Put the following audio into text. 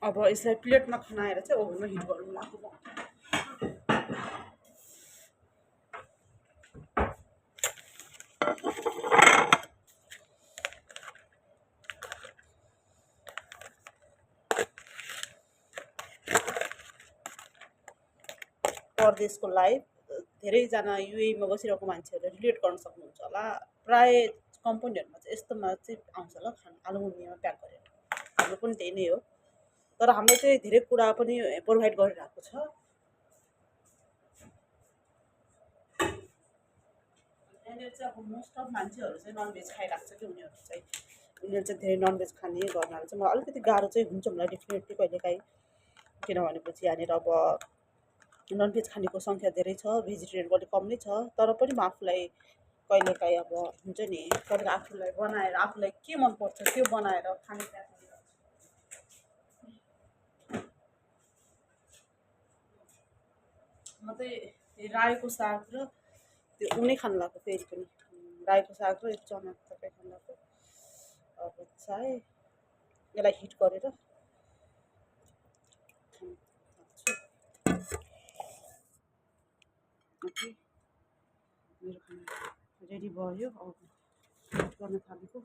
अब यसलाई प्लेटमा खनाएर चाहिँ ओभनमा हिट गर्नु लाग्छु म। परदेशको लाइफ धेरैजना युएमा बसिरहेको मान्छेहरूले रिलेट गर्न सक्नुहुन्छ होला। प्राय कम्पनीहरूमा चाहिँ यस्तोमा चाहिँ आउँछ होला खाना एलुमिनियममा प्याक गरेर। हाम्रो पनि त्यही नै हो, तर हामीले चाहिँ धेरै कुरा पनि प्रोभाइड गरिरहेको छ। यहाँनिर चाहिँ अब मोस्ट अफ मान्छेहरू चाहिँ ननभेज खाइरहेको छ कि उनीहरू चाहिँ धेरै ननभेज खाने गर्नाले चाहिँ मलाई अलिकति गाह्रो चाहिँ हुन्छ मलाई डेफिनेटली कहिलेकाहीँ। किनभनेपछि यहाँनिर अब ननभेज खानेको सङ्ख्या धेरै छ, भेजिटेरियनको अलिक कम नै छ, तर पनि म आफूलाई कहिलेकाहीँ अब हुन्छ नि कहिले आफूलाई बनाएर आफूलाई के मनपर्छ त्यो बनाएर खाने प्रयास गरिरहेको छु। म चाहिँ रायोको साग र त्यो उनै खानु लाग्यो फेरि पनि, रायोको साग र चनाको तर्कारी खानु लाग्यो। अब चाहिँ यसलाई हिट गरेर खानु लाग्छु। ओके, मेरो खाना रेडी भयो, अब हिट गर्न थालेको।